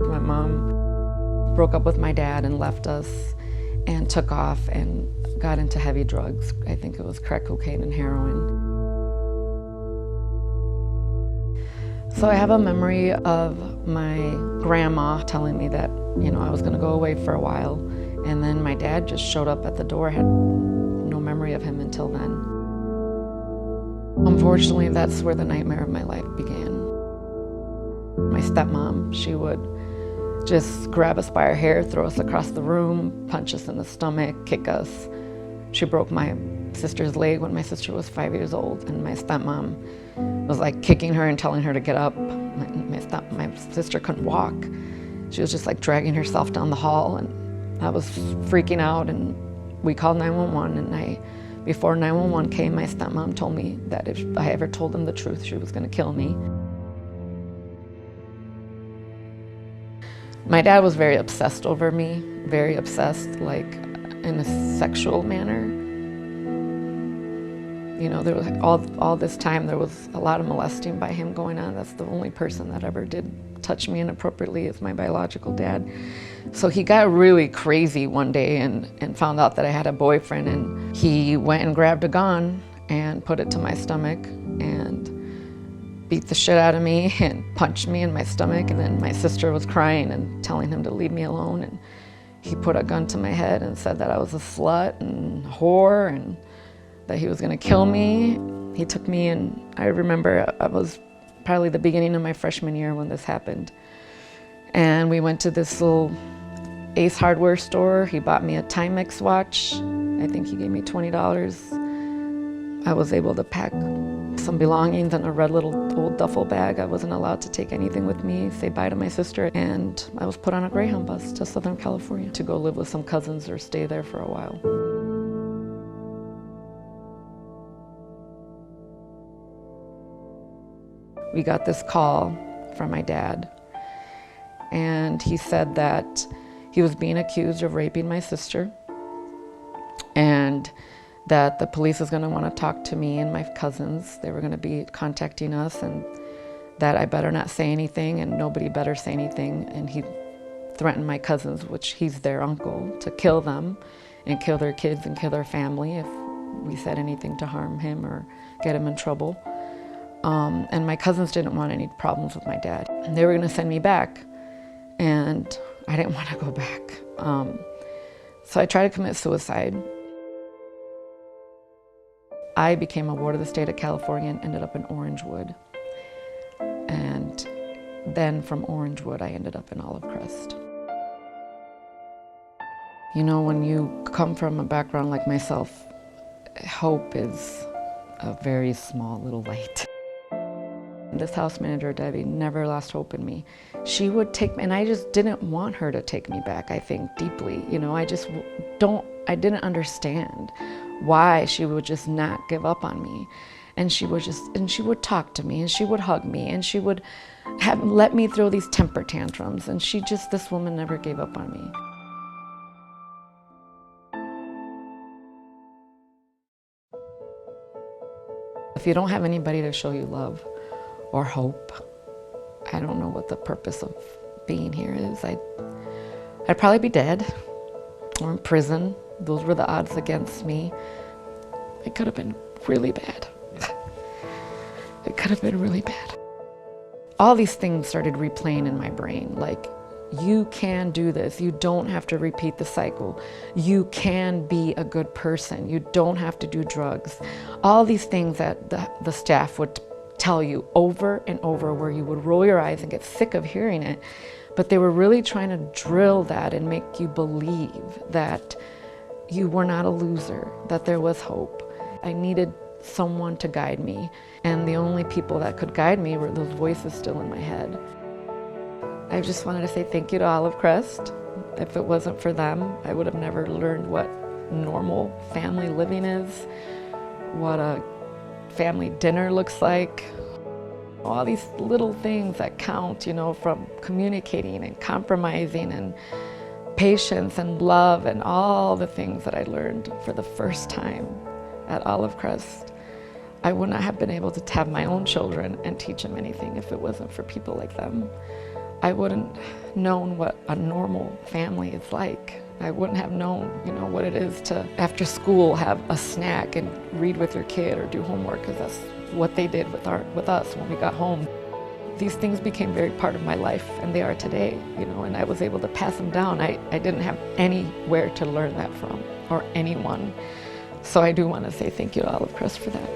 My mom broke up with my dad and left us and took off and got into heavy drugs. I think it was crack cocaine and heroin. So I have a memory of my grandma telling me that, I was gonna go away for a while, and then my dad just showed up at the door. I had no memory of him until then. Unfortunately, that's where the nightmare of my life began. My stepmom, she would just grab us by our hair, throw us across the room, punch us in the stomach, kick us. She broke my sister's leg when my sister was 5 years old, and my stepmom was like kicking her and telling her to get up. My sister couldn't walk. She was just like dragging herself down the hall, and I was freaking out, and we called 911, and before 911 came, my stepmom told me that if I ever told them the truth, she was gonna kill me. My dad was very obsessed over me, very obsessed, like in a sexual manner. There was all this time, there was a lot of molesting by him going on. That's the only person that ever did touch me inappropriately is my biological dad. So he got really crazy one day and found out that I had a boyfriend, and he went and grabbed a gun and put it to my stomach and beat the shit out of me and punched me in my stomach. And then my sister was crying and telling him to leave me alone, and he put a gun to my head and said that I was a slut and a whore and that he was gonna kill me. He took me, and I remember I was probably the beginning of my freshman year when this happened. And we went to this little Ace Hardware store. He bought me a Timex watch. I think he gave me $20. I was able to pack some belongings in a red little old duffel bag. I wasn't allowed to take anything with me, say bye to my sister, and I was put on a Greyhound bus to Southern California to go live with some cousins or stay there for a while. We got this call from my dad, and he said that he was being accused of raping my sister, and that the police was going to want to talk to me and my cousins. They were going to be contacting us, and that I better not say anything and nobody better say anything. And he threatened my cousins, which he's their uncle, to kill them and kill their kids and kill their family if we said anything to harm him or get him in trouble. And my cousins didn't want any problems with my dad. And they were going to send me back, and I didn't want to go back. So I tried to commit suicide. I became a ward of the state of California and ended up in Orangewood. And then from Orangewood, I ended up in Olive Crest. When you come from a background like myself, hope is a very small little light. This house manager, Debbie, never lost hope in me. She would take me, and I just didn't want her to take me back, I think, deeply. I didn't understand why she would just not give up on me. And she would talk to me, and she would hug me, and she would let me throw these temper tantrums, and this woman never gave up on me. If you don't have anybody to show you love or hope, I don't know what the purpose of being here is. I'd probably be dead or in prison. Those were the odds against me. It could have been really bad. It could have been really bad. All these things started replaying in my brain, like, you can do this. You don't have to repeat the cycle. You can be a good person. You don't have to do drugs. All these things that the staff would tell you over and over, where you would roll your eyes and get sick of hearing it. But they were really trying to drill that and make you believe that you were not a loser, that there was hope. I needed someone to guide me, and the only people that could guide me were those voices still in my head. I just wanted to say thank you to Olive Crest. If it wasn't for them, I would have never learned what normal family living is, what a family dinner looks like. All these little things that count, from communicating and compromising and patience and love and all the things that I learned for the first time at Olive Crest. I would not have been able to have my own children and teach them anything if it wasn't for people like them. I wouldn't known what a normal family is like. I wouldn't have known, what it is to, after school, have a snack and read with your kid or do homework, because that's what they did with us when we got home. These things became very part of my life, and they are today, and I was able to pass them down. I didn't have anywhere to learn that from, or anyone. So I do want to say thank you to Olive Crest for that.